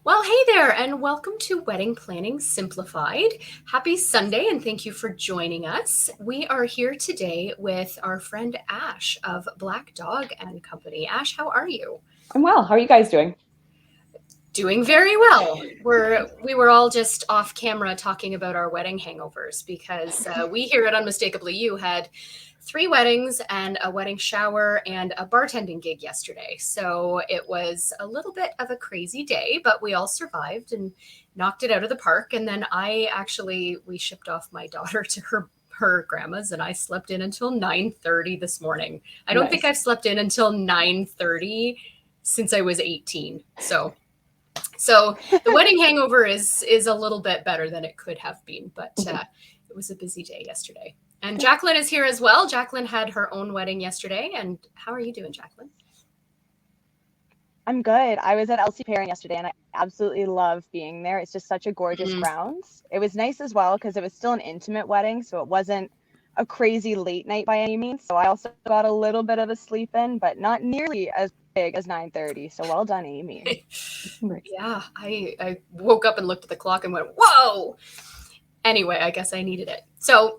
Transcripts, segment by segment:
Well, hey there, and welcome to Wedding Planning Simplified. Happy Sunday, and thank you for joining us. We are here today with our friend Ash of Black Dog and Company. Ash, how are you? I'm well. How are you guys doing? Doing very well. We were all just off camera talking about our wedding hangovers because we here at Unmistakably You had three weddings and a wedding shower and a bartending gig yesterday. So it was a little bit of a crazy day, but we all survived and knocked it out of the park. And then we shipped off my daughter to her grandma's and I slept in until 9:30 this morning. I don't think Nice. I've slept in until 9:30 since I was 18. So the wedding hangover is a little bit better than it could have been, but it was a busy day yesterday. And Jacqueline is here as well. Jacqueline had her own wedding yesterday. And how are you doing, Jacqueline? I'm good. I was at LC Pairing yesterday and I absolutely love being there. It's just such a gorgeous Mm, grounds. It was nice as well because it was still an intimate wedding, so it wasn't a crazy late night by any means. So I also got a little bit of a sleep in, but not nearly as big as 9:30. So well done, Amy. yeah, I woke up and looked at the clock and went, whoa. Anyway, I guess I needed it. So,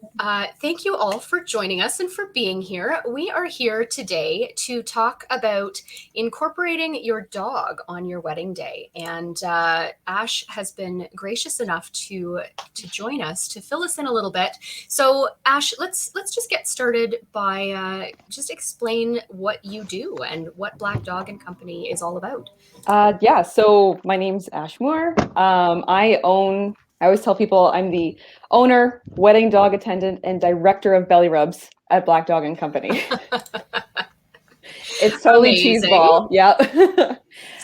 thank you all for joining us and for being here. We are here today to talk about incorporating your dog on your wedding day. And Ash has been gracious enough to join us to fill us in a little bit. So, Ash, let's just get started by just explain what you do and what Black Dog and Company is all about. So my name's Ash Moore. I always tell people I'm the owner, wedding dog attendant, and director of belly rubs at Black Dog and Company. It's totally Amazing. cheeseball. Yeah.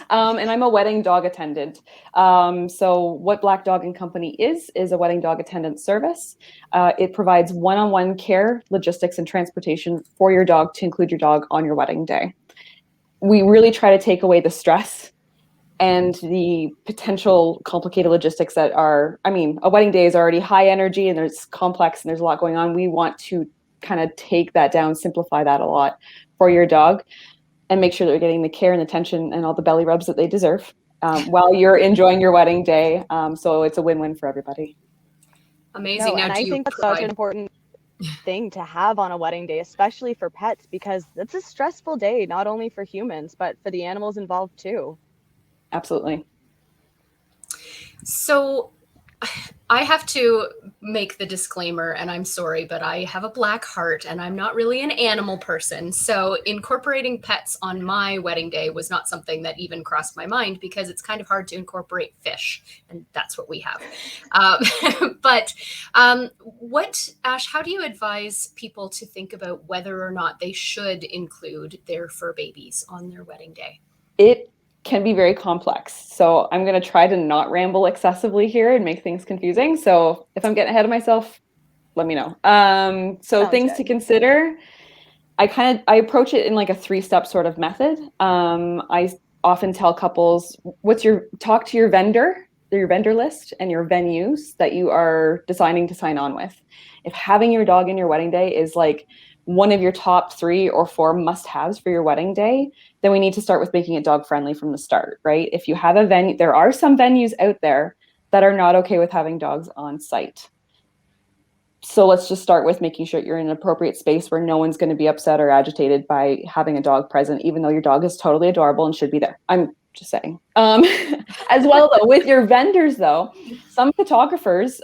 And I'm a wedding dog attendant. So what Black Dog and Company is a wedding dog attendant service. It provides one-on-one care, logistics, and transportation for your dog to include your dog on your wedding day. We really try to take away the stress and the potential complicated logistics that are, a wedding day is already high energy and there's complex and there's a lot going on. We want to kind of take that down, simplify that a lot for your dog and make sure they're getting the care and attention and all the belly rubs that they deserve while you're enjoying your wedding day. So it's a win-win for everybody. Amazing. No, Now, and do I you think that's such an provide important thing to have on a wedding day, especially for pets, because it's a stressful day, not only for humans, but for the animals involved too. Absolutely. So I have to make the disclaimer, and I'm sorry, but I have a black heart and I'm not really an animal person. So incorporating pets on my wedding day was not something that even crossed my mind because it's kind of hard to incorporate fish, and that's what we have. But Ash, how do you advise people to think about whether or not they should include their fur babies on their wedding day? It can be very complex. So I'm going to try to not ramble excessively here and make things confusing. So if I'm getting ahead of myself, let me know. So Sounds things to good. consider. I approach it in like a 3-step sort of method. I often tell couples, talk to your vendor list and your venues that you are deciding to sign on with. If having your dog in your wedding day is like one of your top 3 or 4 must-haves for your wedding day, then we need to start with making it dog friendly from the start, right? If you have a venue, there are some venues out there that are not okay with having dogs on site. So let's just start with making sure you're in an appropriate space where no one's going to be upset or agitated by having a dog present, even though your dog is totally adorable and should be there. I'm just saying. As well, though, with your vendors, though, some photographers,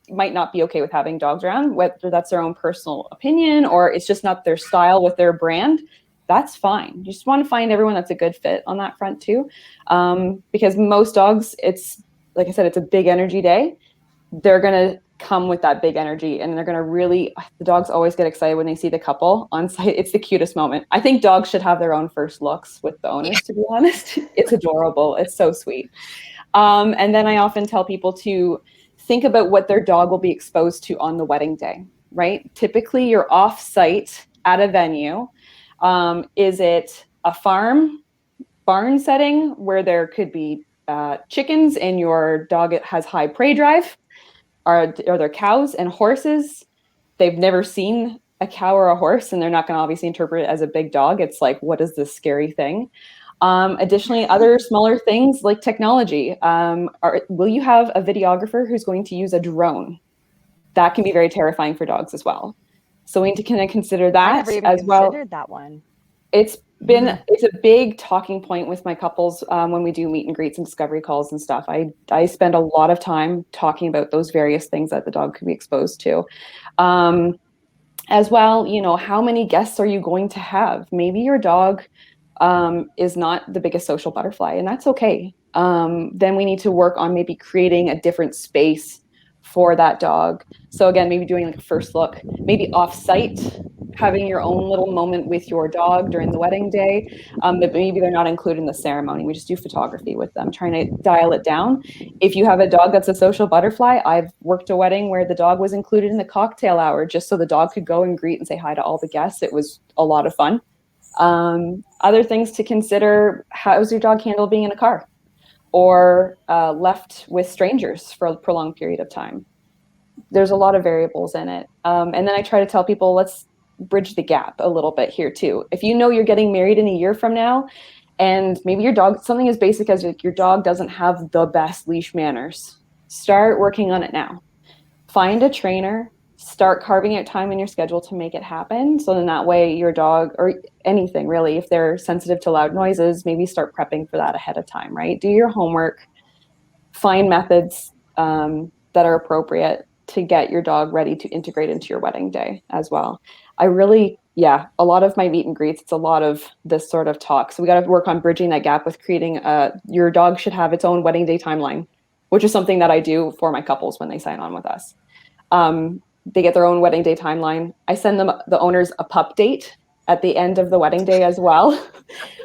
might not be okay with having dogs around, whether that's their own personal opinion or it's just not their style with their brand. That's fine. You just want to find everyone that's a good fit on that front, too. Because most dogs, it's, like I said, it's a big energy day. They're going to come with that big energy and they're going to the dogs always get excited when they see the couple on site. It's the cutest moment. I think dogs should have their own first looks with the owners, to be honest. It's adorable. It's so sweet. And then I often tell people to think about what their dog will be exposed to on the wedding day, right? Typically you're off site at a venue. Is it a barn setting where there could be chickens and your dog has high prey drive? Are there cows and horses? They've never seen a cow or a horse, and they're not going to obviously interpret it as a big dog. It's like, what is this scary thing? Additionally, other smaller things like technology. Will you have a videographer who's going to use a drone? That can be very terrifying for dogs as well. So we need to kind of consider I that never even as well. considered that one. It's a big talking point with my couples when we do meet and greets and discovery calls and stuff. I spend a lot of time talking about those various things that the dog could be exposed to. As well, how many guests are you going to have? Maybe your dog is not the biggest social butterfly, and that's okay. Then we need to work on maybe creating a different space for that dog. So again, maybe doing like a first look, maybe off-site, having your own little moment with your dog during the wedding day. But maybe they're not included in the ceremony. We just do photography with them, trying to dial it down. If you have a dog that's a social butterfly, I've worked a wedding where the dog was included in the cocktail hour just so the dog could go and greet and say hi to all the guests. It was a lot of fun. Other things to consider: how's your dog handle being in a car or left with strangers for a prolonged period of time? There's a lot of variables in it. And then I try to tell people, let's bridge the gap a little bit here too. If you know you're getting married in a year from now, and maybe your dog, something as basic as your dog doesn't have the best leash manners, start working on it now. Find a trainer, start carving out time in your schedule to make it happen. So then that way your dog, or anything really, if they're sensitive to loud noises, maybe start prepping for that ahead of time, right? Do your homework, find methods that are appropriate to get your dog ready to integrate into your wedding day as well. A lot of my meet and greets, it's a lot of this sort of talk. So we got to work on bridging that gap with creating your dog should have its own wedding day timeline, which is something that I do for my couples when they sign on with us. They get their own wedding day timeline. I send them, the owners, a pup date at the end of the wedding day as well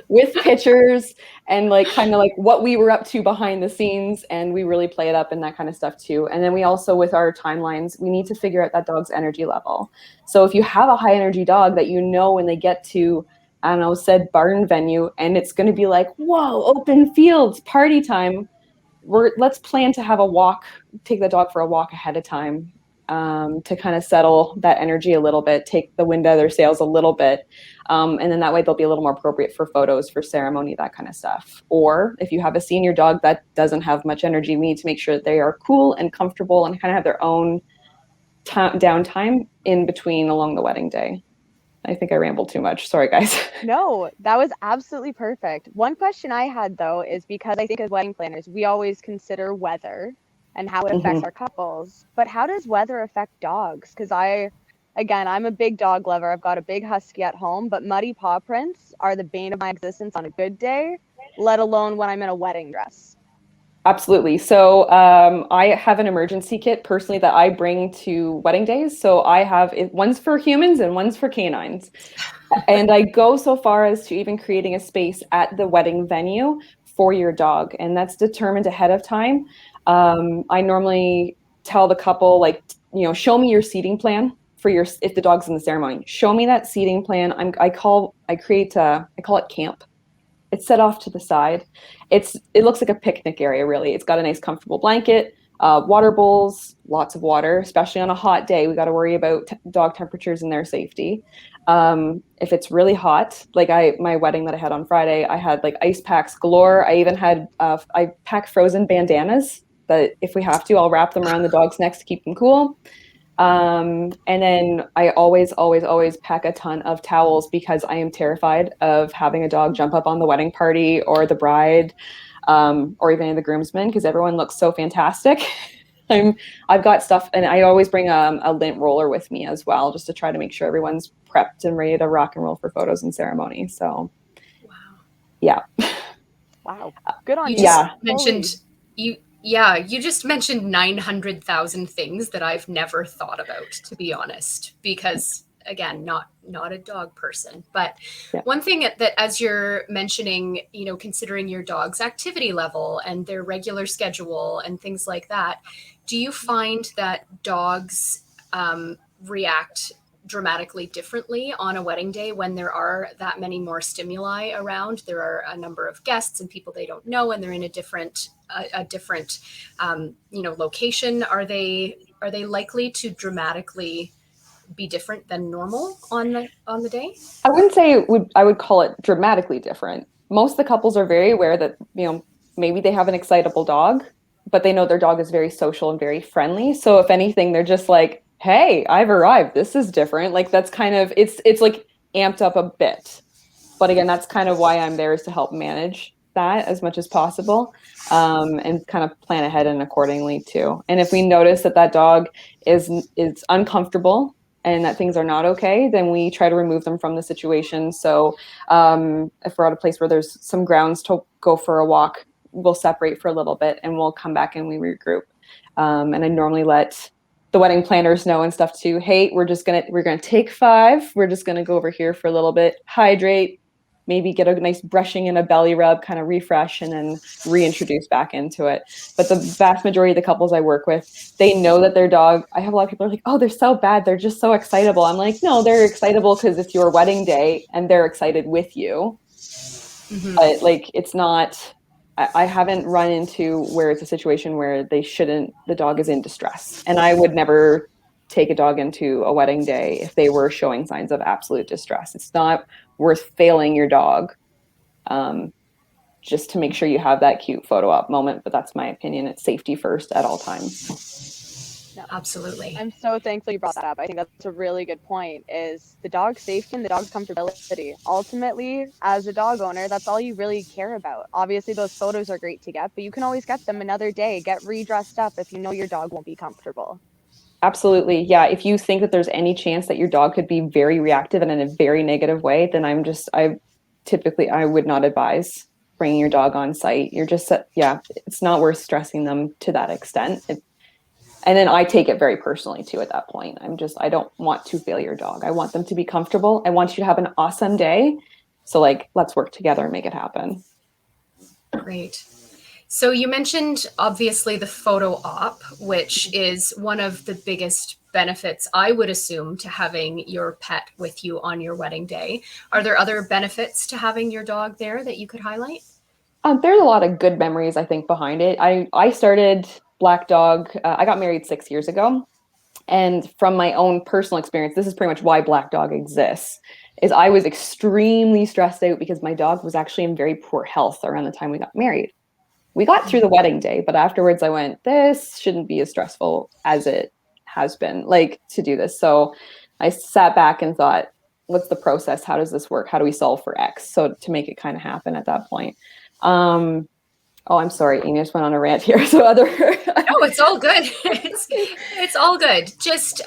with pictures and kind of what we were up to behind the scenes, and we really play it up and that kind of stuff too. And then we also, with our timelines, we need to figure out that dog's energy level. So if you have a high energy dog that when they get to, I don't know, said barn venue, and it's going to be like, whoa, open fields, party time, let's plan to have a walk, take the dog for a walk ahead of time, to kind of settle that energy a little bit, take the wind out of their sails a little bit. And then that way they'll be a little more appropriate for photos, for ceremony, that kind of stuff. Or if you have a senior dog that doesn't have much energy, we need to make sure that they are cool and comfortable and kind of have their own downtime in between along the wedding day. I think I rambled too much. Sorry, guys. No, that was absolutely perfect. One question I had, though, is because I think as wedding planners, we always consider weather and how it affects our couples. But how does weather affect dogs? Because I'm a big dog lover. I've got a big husky at home, but muddy paw prints are the bane of my existence on a good day, let alone when I'm in a wedding dress. Absolutely. So I have an emergency kit personally that I bring to wedding days. So I have one's for humans and one's for canines. And I go so far as to even creating a space at the wedding venue for your dog. And that's determined ahead of time. I normally tell the couple, show me your seating plan if the dog's in the ceremony. Show me that seating plan. I call it camp. It's set off to the side. It looks like a picnic area, really. It's got a nice comfortable blanket, water bowls, lots of water, especially on a hot day. We got to worry about dog temperatures and their safety. If it's really hot, my wedding that I had on Friday, I had ice packs galore. I even had, I pack frozen bandanas that if we have to, I'll wrap them around the dog's necks to keep them cool. And then I always, always, always pack a ton of towels because I am terrified of having a dog jump up on the wedding party or the bride, or even the groomsmen, because everyone looks so fantastic. I've got stuff, and I always bring a lint roller with me as well, just to try to make sure everyone's prepped and ready to rock and roll for photos and ceremony. So, wow. Yeah. Wow. Good on You you. just mentioned you just mentioned 900,000 things that I've never thought about, to be honest, because again, not a dog person. But one thing that as you're mentioning, considering your dog's activity level and their regular schedule and things like that, do you find that dogs react dramatically differently on a wedding day when there are that many more stimuli around? There are a number of guests and people they don't know, and they're in a different location. Are they likely to dramatically be different than normal on the day? I wouldn't say I would call it dramatically different. most of the couples are very aware that, maybe they have an excitable dog, but they know their dog is very social and very friendly. So if anything, they're just like, hey, I've arrived. This is different. Like that's kind of, it's like amped up a bit. But again, that's kind of why I'm there, is to help manage that as much as possible, and kind of plan ahead and accordingly too. And if we notice that that dog is uncomfortable and that things are not okay, then we try to remove them from the situation. So if we're at a place where there's some grounds to go for a walk, we'll separate for a little bit and we'll come back and we regroup. And I normally let the wedding planners know and stuff too. Hey, we're gonna take 5. We're just gonna go over here for a little bit, hydrate, maybe get a nice brushing and a belly rub, kind of refresh, and then reintroduce back into it. But the vast majority of the couples I work with, they know that their dog, I have a lot of people are like, oh, they're so bad. They're just so excitable. I'm like, no, they're excitable because it's your wedding day and they're excited with you. Mm-hmm. But like, it's not, I haven't run into where it's a situation where the dog is in distress. And I would never take a dog into a wedding day if they were showing signs of absolute distress. It's not worth failing your dog, just to make sure you have that cute photo op moment. But that's my opinion. It's safety first at all times. No, absolutely. I'm so thankful you brought that up. I think that's a really good point, is the dog's safety and the dog's comfortability. Ultimately, as a dog owner, that's all you really care about. Obviously, those photos are great to get, but you can always get them another day, get redressed up if you know your dog won't be comfortable. Absolutely. Yeah. If you think that there's any chance that your dog could be very reactive and in a very negative way, then I would not advise bringing your dog on site. It's not worth stressing them to that extent. And then I take it very personally too at that point. I don't want to fail your dog. I want them to be comfortable. I want you to have an awesome day. So let's work together and make it happen. Great. So you mentioned obviously the photo op, which is one of the biggest benefits, I would assume, to having your pet with you on your wedding day. Are there other benefits to having your dog there that you could highlight? There's a lot of good memories, I think, behind it. I started Black Dog. I got married 6 years ago. And from my own personal experience, this is pretty much why Black Dog exists, is I was extremely stressed out because my dog was actually in very poor health around the time we got married. We got through the wedding day, but afterwards I went, this shouldn't be as stressful as it has been, to do this. So I sat back and thought, what's the process? How does this work? How do we solve for X? So to make it kind of happen at that point. Oh, I'm sorry, Amy, I just went on a rant here. So No, it's all good. It's all good. Just,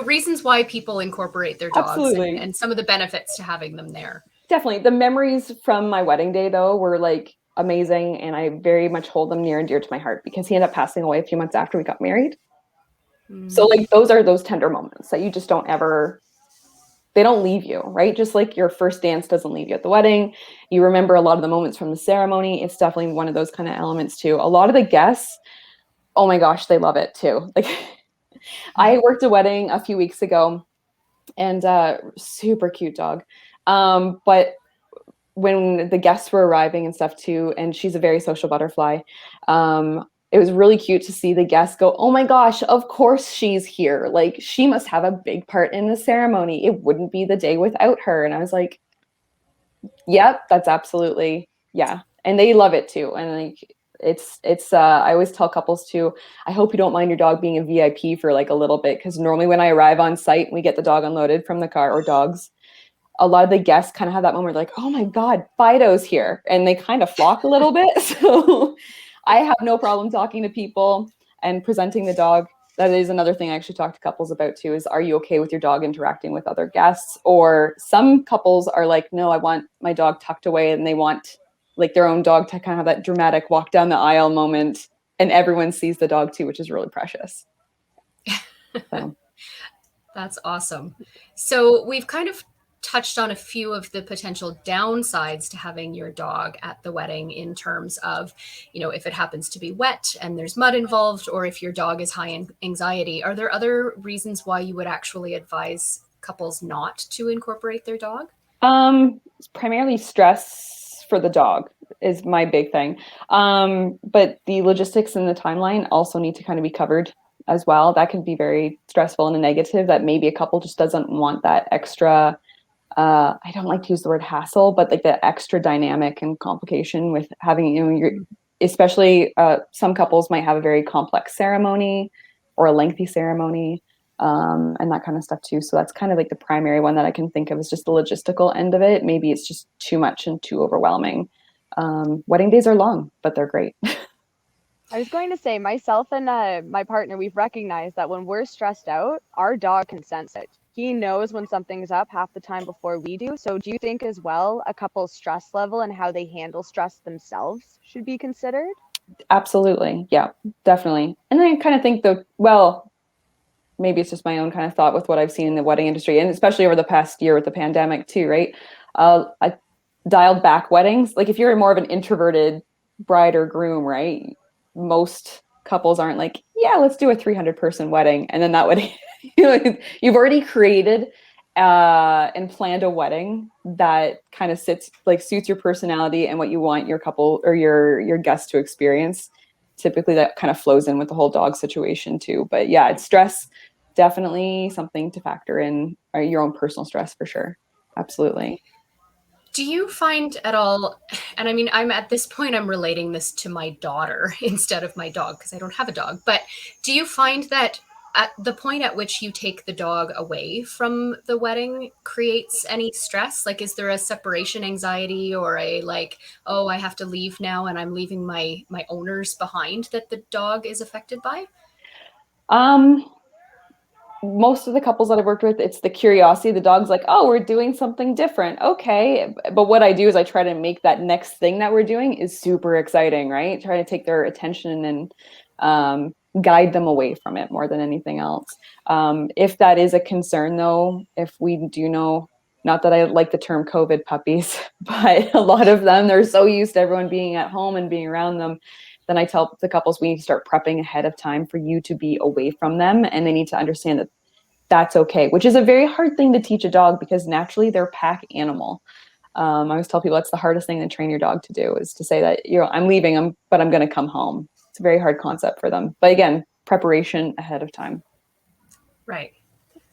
reasons why people incorporate their dogs and some of the benefits to having them there. Definitely. The memories from my wedding day, though, were amazing. And I very much hold them near and dear to my heart because he ended up passing away a few months after we got married. So those are those tender moments that you just they don't leave you, right? Just like your first dance doesn't leave you at the wedding. You remember a lot of the moments from the ceremony. It's definitely one of those kind of elements too. A lot of the guests, oh my gosh, they love it too. I worked a wedding a few weeks ago and super cute dog. But when the guests were arriving and stuff too, and she's a very social butterfly, it was really cute to see the guests go, oh my gosh, of course she's here. She must have a big part in the ceremony. It wouldn't be the day without her. And I was like, yep, that's absolutely, yeah. And they love it too. And I always tell couples too, I hope you don't mind your dog being a VIP for a little bit. Cause normally when I arrive on site, we get the dog unloaded from the car, or dogs. A lot of the guests kind of have that moment oh my God, Fido's here. And they kind of flock a little bit. So I have no problem talking to people and presenting the dog. That is another thing I actually talk to couples about too, is are you okay with your dog interacting with other guests? Or some couples are like, no, I want my dog tucked away, and they want their own dog to kind of have that dramatic walk down the aisle moment, and everyone sees the dog too, which is really precious. So. That's awesome. So we've kind of touched on a few of the potential downsides to having your dog at the wedding, in terms of, if it happens to be wet and there's mud involved, or if your dog is high in anxiety. Are there other reasons why you would actually advise couples not to incorporate their dog? Primarily stress for the dog is my big thing. But the logistics and the timeline also need to kind of be covered as well. That can be very stressful and a negative, that maybe a couple just doesn't want that extra I don't like to use the word hassle, but like the extra dynamic and complication with having, especially some couples might have a very complex ceremony or a lengthy ceremony, and that kind of stuff too. So that's kind of like the primary one that I can think of is just the logistical end of it. Maybe it's just too much and too overwhelming. Wedding days are long, but they're great. I was going to say, myself and my partner, we've recognized that when we're stressed out, our dog can sense it. He knows when something's up half the time before we do. So do you think as well a couple's stress level and how they handle stress themselves should be considered? Absolutely. Yeah, definitely. And I kind of think though, well, maybe it's just my own kind of thought with what I've seen in the wedding industry, and especially over the past year with the pandemic too, right? I dialed back weddings. Like if you're more of an introverted bride or groom, right? Most couples aren't like, yeah, let's do a 300-person wedding, and then that wedding, you've already created and planned a wedding that kind of suits your personality and what you want your couple or your guests to experience. Typically, that kind of flows in with the whole dog situation too. But yeah, it's stress. Definitely something to factor in, or your own personal stress for sure. Absolutely. Do you find at all, and I mean, I'm at this point, I'm relating this to my daughter instead of my dog because I don't have a dog, but do you find that at the point at which you take the dog away from the wedding creates any stress? Like, is there a separation anxiety or a like, oh, I have to leave now and I'm leaving my owners behind that the dog is affected by? Um, Most of the couples that I've worked with, it's the curiosity. The dog's like, oh, we're doing something different. Okay. But what I do is I try to make that next thing that we're doing is super exciting, right? Try to take their attention and guide them away from it more than anything else. If that is a concern, though, if we do know, not that I like the term COVID puppies, but a lot of them, they're so used to everyone being at home and being around them. Then I tell the couples we need to start prepping ahead of time for you to be away from them. And they need to understand that that's okay, which is a very hard thing to teach a dog because naturally they're a pack animal. I always tell people that's the hardest thing to train your dog to do is to say that, I'm leaving them, but I'm going to come home. It's a very hard concept for them. But again, preparation ahead of time. Right.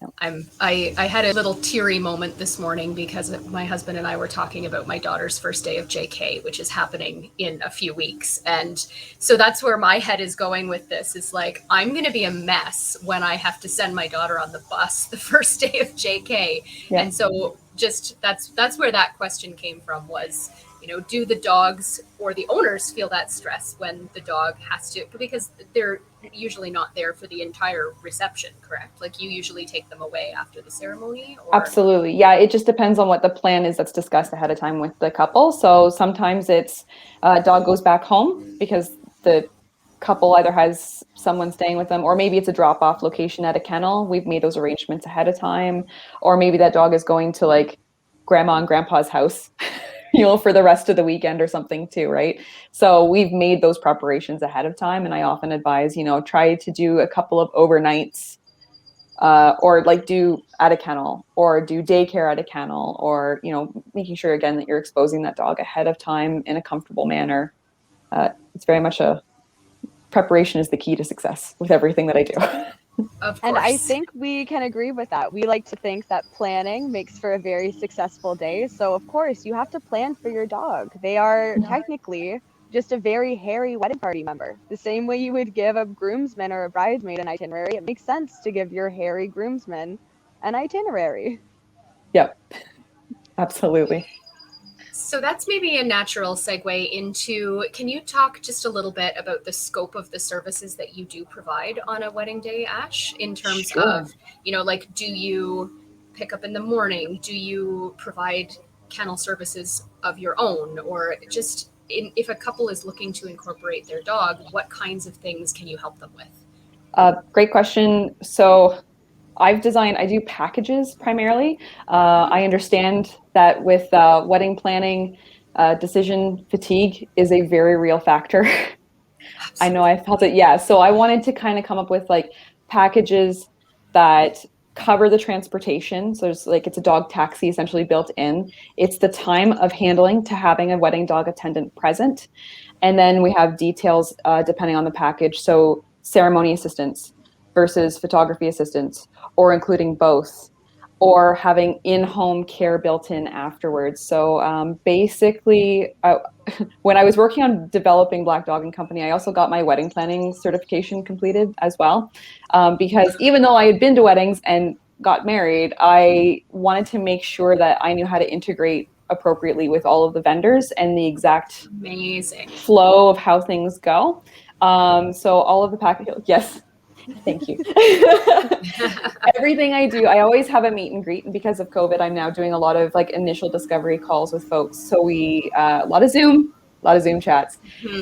Yeah. I had a little teary moment this morning because my husband and I were talking about my daughter's first day of JK, which is happening in a few weeks. And so that's where my head is going with this is like, I'm going to be a mess when I have to send my daughter on the bus the first day of JK. Yeah. And so just that's where that question came from was, do the dogs or the owners feel that stress when the dog has to, because they're usually not there for the entire reception, correct? Like you usually take them away after the ceremony or Absolutely. Yeah, it just depends on what the plan is that's discussed ahead of time with the couple. So sometimes it's dog goes back home because the couple either has someone staying with them, or maybe it's a drop-off location at a kennel. We've made those arrangements ahead of time, or maybe that dog is going to like grandma and grandpa's house, for the rest of the weekend or something too, right? So we've made those preparations ahead of time, and I often advise, try to do a couple of overnights, or like do at a kennel or do daycare at a kennel, or making sure again that you're exposing that dog ahead of time in a comfortable manner. It's very much a preparation is the key to success with everything that I do. of And I course. think we can agree with that. We like to think that planning makes for a very successful day. So, of course, you have to plan for your dog. They are technically just a very hairy wedding party member. The same way you would give a groomsman or a bridesmaid an itinerary, it makes sense to give your hairy groomsman an itinerary. Yep, absolutely. So that's maybe a natural segue into, can you talk just a little bit about the scope of the services that you do provide on a wedding day, Ash, in terms Sure. of, like, do you pick up in the morning? Do you provide kennel services of your own? Or just if a couple is looking to incorporate their dog, what kinds of things can you help them with? Great question. So I do packages primarily. I understand that with wedding planning, decision fatigue is a very real factor. I know I Absolutely. felt it. Yeah. So I wanted to kind of come up with like packages that cover the transportation. So it's a dog taxi essentially built in. It's the time of handling to having a wedding dog attendant present. And then we have details depending on the package. So ceremony assistance versus photography assistance, or including both. or having in-home care built in afterwards. So basically, when I was working on developing Black Dog and Company, I also got my wedding planning certification completed as well. Because even though I had been to weddings and got married, I wanted to make sure that I knew how to integrate appropriately with all of the vendors and the exact Amazing. flow of how things go. So all of the package, yes, thank you. Everything I do, I always have a meet and greet. And because of COVID, I'm now doing a lot of like initial discovery calls with folks. So a lot of Zoom chats.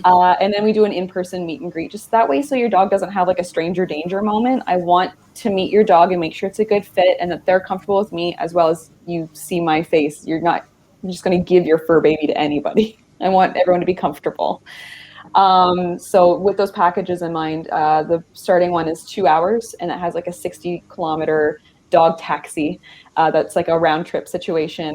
And then we do an in-person meet and greet just that way. So your dog doesn't have like a stranger danger moment. I want to meet your dog and make sure it's a good fit and that they're comfortable with me as well as you see my face. You're just going to give your fur baby to anybody. I want everyone to be comfortable. So with those packages in mind, the starting one is 2 hours and it has like a 60-kilometer dog taxi. That's like a round trip situation.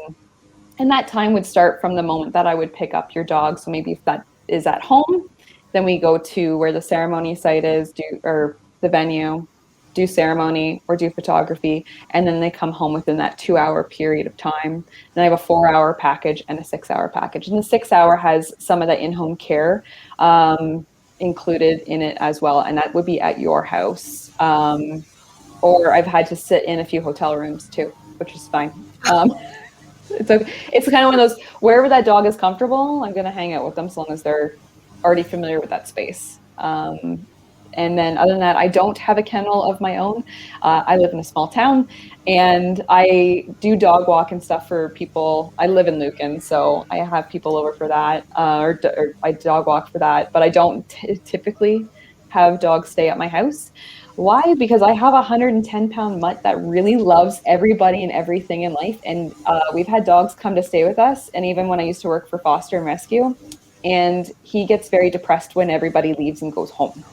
And that time would start from the moment that I would pick up your dog. So maybe if that is at home, then we go to where the ceremony site is, or the venue, do ceremony or do photography, and then they come home within that 2 hour period of time. Then I have a 4 hour package and a 6 hour package. And the 6 hour has some of the in-home care included in it as well. And that would be at your house. Or I've had to sit in a few hotel rooms too, which is fine. It's okay. It's kind of one of those, wherever that dog is comfortable, I'm going to hang out with them so long as they're already familiar with that space. And then other than that, I don't have a kennel of my own. I live in a small town and I do dog walk and stuff for people. I live in Lucan, so I have people over for that, or I dog walk for that, but I don't typically have dogs stay at my house. Why? Because I have a 110-pound mutt that really loves everybody and everything in life. And we've had dogs come to stay with us. And even when I used to work for foster and rescue, and he gets very depressed when everybody leaves and goes home.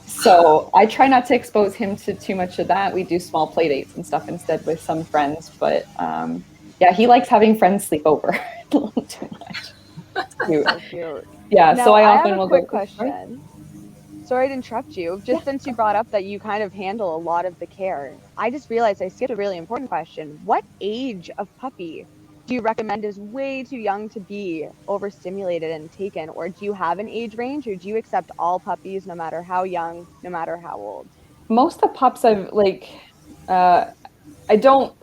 So I try not to expose him to too much of that. We do small play dates and stuff instead with some friends. But yeah, he likes having friends sleep over a little too much. Cute. So cute. Yeah, Now, so I I have often a will quick go. question. Sorry to interrupt you. Just since you brought up that you kind of handle a lot of the care, I just realized I skipped a really important question. What age of puppy do you recommend is way too young to be overstimulated and taken? Or do you have an age range, or do you accept all puppies no matter how young, no matter how old? Most of the pups I've like, I don't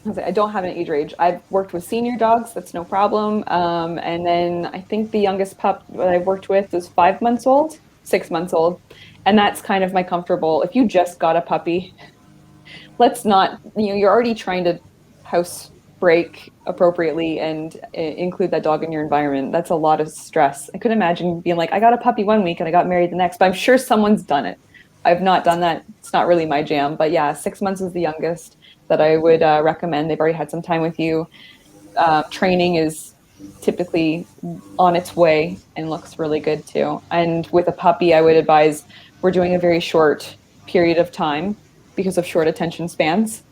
have an age range. I've worked with senior dogs, that's no problem. And then I think the youngest pup that I've worked with is 5 months old, 6 months old. And that's kind of my comfortable. If you just got a puppy, let's not, you're already trying to house break appropriately and include that dog in your environment. That's a lot of stress. I couldn't imagine being like, I got a puppy one week and I got married the next, but I'm sure someone's done it. I've not done that. It's not really my jam, but yeah, 6 months is the youngest that I would recommend. They've already had some time with you. Training is typically on its way and looks really good too. And with a puppy, I would advise we're doing a very short period of time because of short attention spans.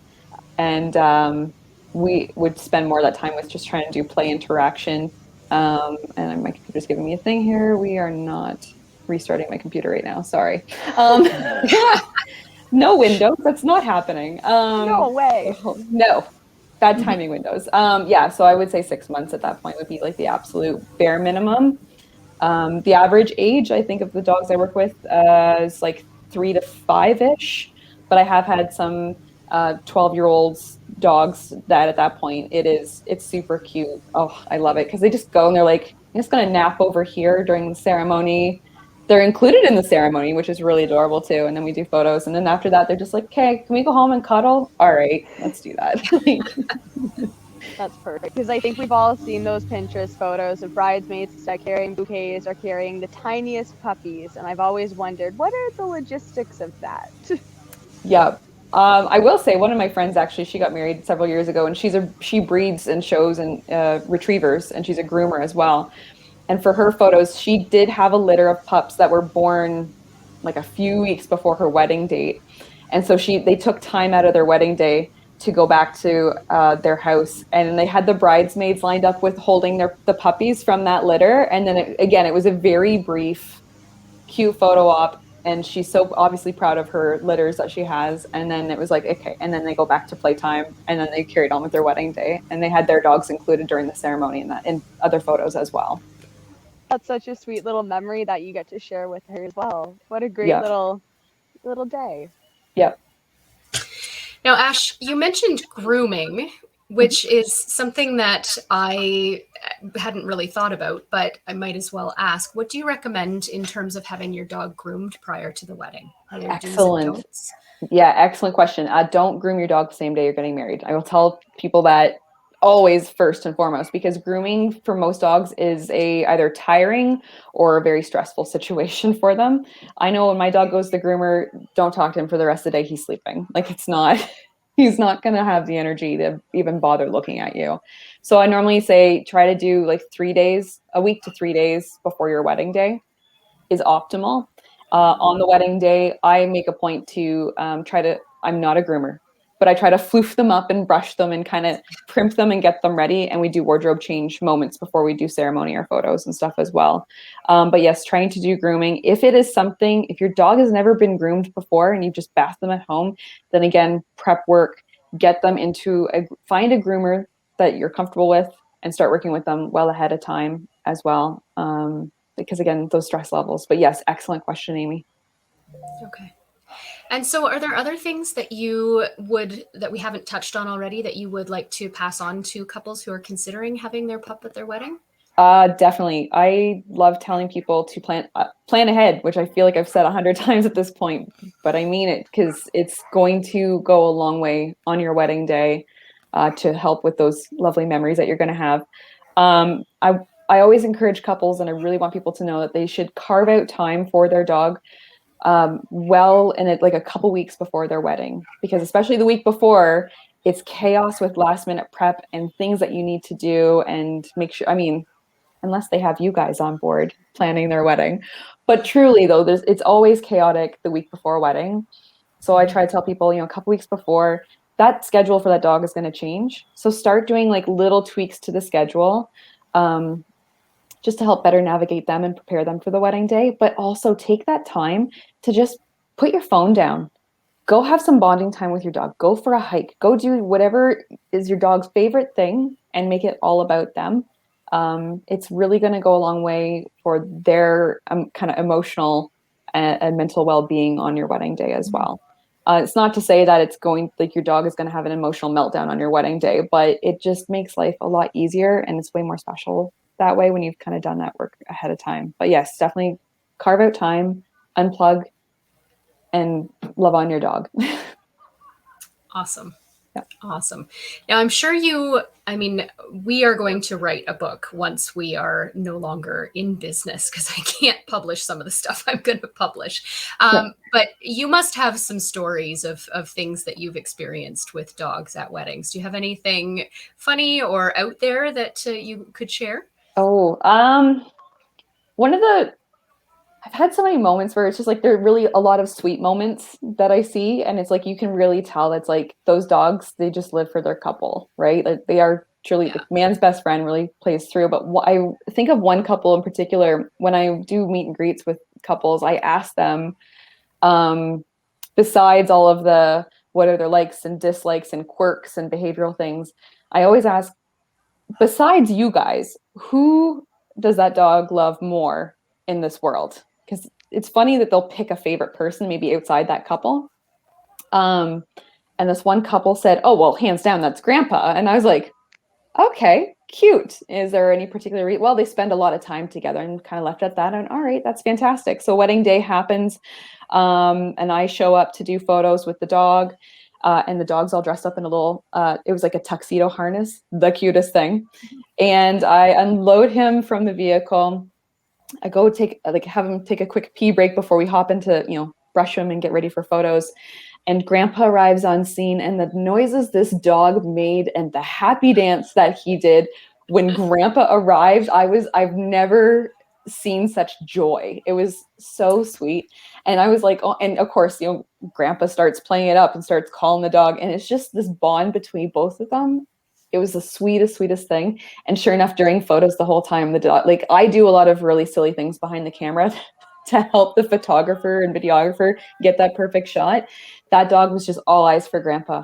And we would spend more of that time with just trying to do play interaction. And my computer's giving me a thing here. We are not restarting my computer right now. Sorry. No Windows. That's not happening. No way. No. Bad timing windows. Yeah, so I would say 6 months at that point would be like the absolute bare minimum. The average age, I think, of the dogs I work with is like 3 to 5-ish. But I have had some 12-year-olds dogs that at that point it's super cute. Oh, I love it because they just go and they're like, I'm just gonna nap over here during the ceremony. They're included in the ceremony, which is really adorable too. And then we do photos. And then after that, they're just like, okay, can we go home and cuddle? All right, let's do that. That's perfect. Because I think we've all seen those Pinterest photos of bridesmaids that carrying bouquets or carrying the tiniest puppies. And I've always wondered, what are the logistics of that? Yeah. I will say one of my friends actually, she got married several years ago and she breeds and shows and retrievers and she's a groomer as well. And for her photos, she did have a litter of pups that were born like a few weeks before her wedding date. And so they took time out of their wedding day to go back to their house, and they had the bridesmaids lined up with holding the puppies from that litter. And then again, it was a very brief, cute photo op. And she's so obviously proud of her litters that she has. And then it was like, okay. And then they go back to playtime, and then they carried on with their wedding day, and they had their dogs included during the ceremony and that in other photos as well. That's such a sweet little memory that you get to share with her as well. What a great Yeah. little day. Yeah. Now, Ash, you mentioned grooming, which is something that I hadn't really thought about, but I might as well ask. What do you recommend in terms of having your dog groomed prior to the wedding? Are there do's and Excellent. don'ts? Yeah, excellent question. Don't groom your dog the same day you're getting married. I will tell people that always first and foremost, because grooming for most dogs is a either tiring or a very stressful situation for them. I know when my dog goes to the groomer, don't talk to him for the rest of the day. He's sleeping. Like it's not, he's not going to have the energy to even bother looking at you. So I normally say try to do like 3 days, a week to 3 days before your wedding day is optimal. On the wedding day, I make a point to try to, I'm not a groomer, but I try to floof them up and brush them and kind of primp them and get them ready. And we do wardrobe change moments before we do ceremony or photos and stuff as well. But yes, trying to do grooming. If it is something, if your dog has never been groomed before and you just bath them at home, then again, prep work, get them find a groomer that you're comfortable with and start working with them well ahead of time as well. Because again, those stress levels. But yes, excellent question, Amy. Okay. And so, are there other things that that we haven't touched on already that you would like to pass on to couples who are considering having their pup at their wedding? Definitely. I love telling people to plan ahead, which I feel like I've said 100 times at this point, but I mean it because it's going to go a long way on your wedding day to help with those lovely memories that you're going to have. Um, I I always encourage couples, and I really want people to know that they should carve out time for their dog well in it like a couple weeks before their wedding, because especially the week before, it's chaos with last minute prep and things that you need to do and make sure. I mean, unless they have you guys on board planning their wedding. But truly though, it's always chaotic the week before wedding. So I try to tell people, a couple weeks before, that schedule for that dog is going to change. So start doing like little tweaks to the schedule, um, just to help better navigate them and prepare them for the wedding day. But also take that time to just put your phone down. Go have some bonding time with your dog. Go for a hike. Go do whatever is your dog's favorite thing and make it all about them. It's really going to go a long way for their kind of emotional and mental well-being on your wedding day as well. It's not to say that it's going like your dog is going to have an emotional meltdown on your wedding day, but it just makes life a lot easier and it's way more special that way when you've kind of done that work ahead of time. But yes, definitely carve out time, unplug, and love on your dog. Awesome. Yeah. Awesome. Now, I mean, we are going to write a book once we are no longer in business because I can't publish some of the stuff I'm going to publish. But you must have some stories of things that you've experienced with dogs at weddings. Do you have anything funny or out there that you could share? Oh, one of the I've had so many moments where it's just like there are really a lot of sweet moments that I see, and it's like you can really tell it's like those dogs, they just live for their couple, right? Like they are truly Yeah. the man's best friend really plays through. But I think of one couple in particular when I do meet and greets with couples, I ask them, um, besides all of the what are their likes and dislikes and quirks and behavioral things, I always ask, besides you guys, who does that dog love more in this world? Because it's funny that they'll pick a favorite person, maybe outside that couple. Um, and this one couple said, "Oh, well, hands down, that's Grandpa." And I was like, "Okay, cute. Is there any particular reason?" Well, they spend a lot of time together, and kind of left at that. And all right, that's fantastic. So wedding day happens, and I show up to do photos with the dog. And the dog's all dressed up in a little, it was like a tuxedo harness, the cutest thing. And I unload him from the vehicle. I go have him take a quick pee break before we hop into, brush him and get ready for photos. And Grandpa arrives on scene, and the noises this dog made and the happy dance that he did when Grandpa arrived, I've never seen such joy. It was so sweet. And I was like, oh, and of course, Grandpa starts playing it up and starts calling the dog. And it's just this bond between both of them. It was the sweetest, sweetest thing. And sure enough, during photos the whole time, the dog, like I do a lot of really silly things behind the camera to help the photographer and videographer get that perfect shot. That dog was just all eyes for Grandpa.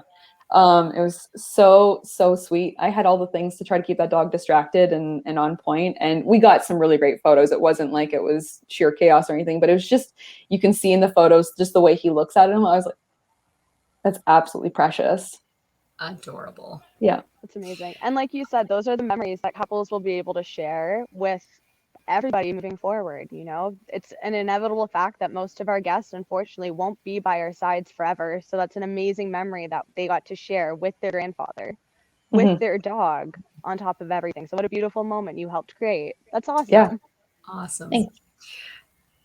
It was so sweet. I had all the things to try to keep that dog distracted and on point, and we got some really great photos. It wasn't like it was sheer chaos or anything, but it was just, you can see in the photos just the way he looks at him. I was like, that's absolutely precious. Adorable. Yeah. It's amazing. And like you said, those are the memories that couples will be able to share with everybody moving forward. You know, it's an inevitable fact that most of our guests, unfortunately, won't be by our sides forever. So that's an amazing memory that they got to share with their grandfather, with Mhm. their dog, on top of everything. So what a beautiful moment you helped create. That's Yeah. awesome. Awesome. Thanks.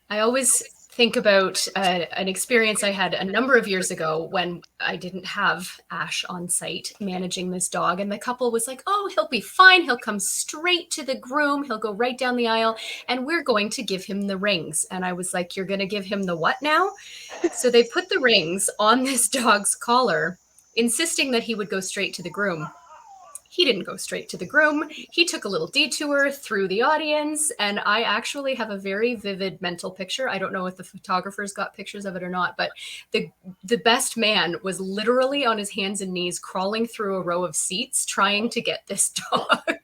I always think about an experience I had a number of years ago when I didn't have Ash on site managing this dog. And the couple was like, oh, he'll be fine. He'll come straight to the groom. He'll go right down the aisle. And we're going to give him the rings. And I was like, you're going to give him the what now? So they put the rings on this dog's collar, insisting that he would go straight to the groom. He didn't go straight to the groom. He took a little detour through the audience, and I actually have a very vivid mental picture. I don't know if the photographers got pictures of it or not, but the best man was literally on his hands and knees crawling through a row of seats trying to get this dog.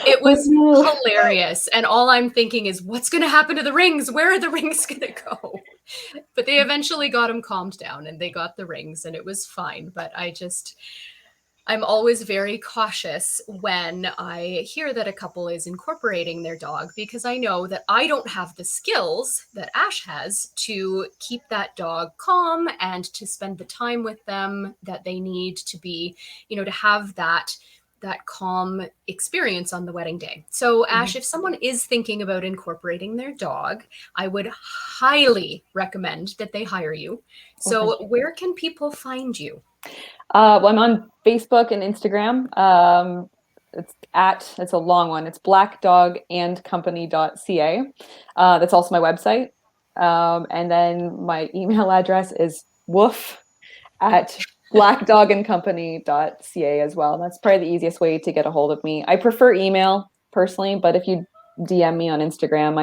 It was hilarious. And all I'm thinking is, what's going to happen to the rings? Where are the rings going to go? But they eventually got him calmed down and they got the rings and it was fine. But I'm always very cautious when I hear that a couple is incorporating their dog because I know that I don't have the skills that Ash has to keep that dog calm and to spend the time with them that they need to be, to have that calm experience on the wedding day. So Ash, if someone is thinking about incorporating their dog, I would highly recommend that they hire you. So where can people find you? Well, I'm on Facebook and Instagram. It's a long one. It's blackdogandcompany.ca. That's also my website. And then my email address is woof@blackdogandcompany.ca as well. That's probably the easiest way to get a hold of me. I prefer email personally, but if you DM me on Instagram,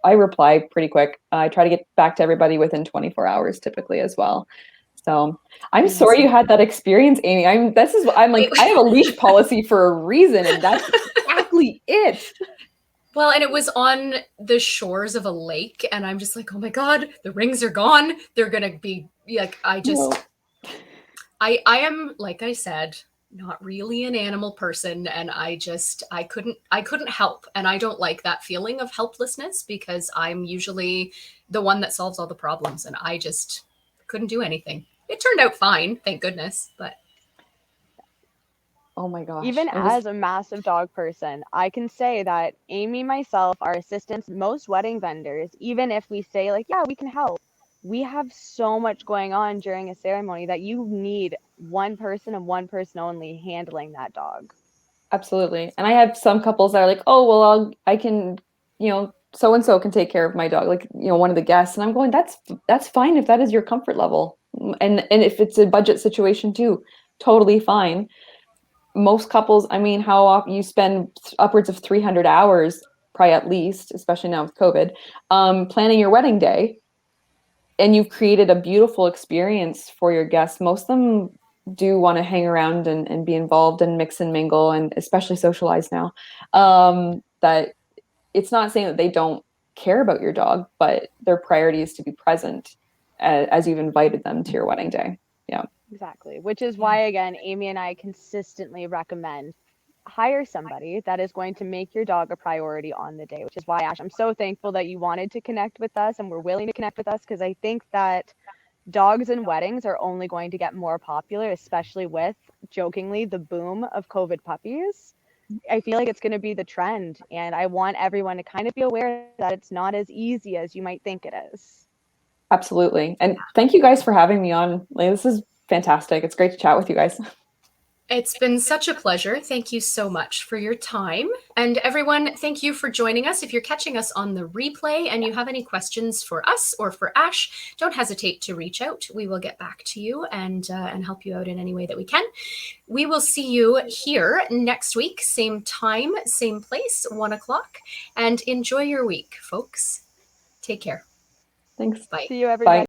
I reply pretty quick. I try to get back to everybody within 24 hours typically as well. So I'm sorry you had that experience, Amy. I'm like, I have a leash policy for a reason, and that's exactly it. Well, and it was on the shores of a lake, and I'm just like, oh my God, the rings are gone. They're gonna be like, I am, like I said, not really an animal person, and I couldn't help. And I don't like that feeling of helplessness because I'm usually the one that solves all the problems, and I just couldn't do anything. It turned out fine, thank goodness, but oh my gosh. Even as a massive dog person, I can say that Amy, myself, our assistants, most wedding vendors, even if we say like, yeah, we can help, we have so much going on during a ceremony that you need one person and one person only handling that dog. Absolutely. And I have some couples that are like, oh, well, I can, so and so can take care of my dog, like, one of the guests. And I'm going, that's fine if that is your comfort level. And if it's a budget situation too, totally fine. Most couples, I mean, how often you spend upwards of 300 hours, probably at least, especially now with COVID, planning your wedding day. And you've created a beautiful experience for your guests. Most of them do want to hang around and be involved and mix and mingle and especially socialize now. That it's not saying that they don't care about your dog, but their priority is to be present as you've invited them to your wedding day. Yeah. Exactly. Which is why, again, Amy and I consistently recommend hire somebody that is going to make your dog a priority on the day, which is why, Ash, I'm so thankful that you wanted to connect with us and were willing to connect with us because I think that dogs and weddings are only going to get more popular, especially with, jokingly, the boom of COVID puppies. I feel like it's going to be the trend, and I want everyone to kind of be aware that it's not as easy as you might think it is. Absolutely. And thank you guys for having me on. Like, this is fantastic. It's great to chat with you guys. it's been such a pleasure. Thank you so much for your time. And everyone, thank you for joining us. If you're catching us on the replay and you have any questions for us or for Ash, don't hesitate to reach out. We will get back to you and help you out in any way that we can. We will see you here next week, same time, same place, 1 o'clock. And enjoy your week, folks. Take care. Thanks. Bye. See you, everybody. Bye.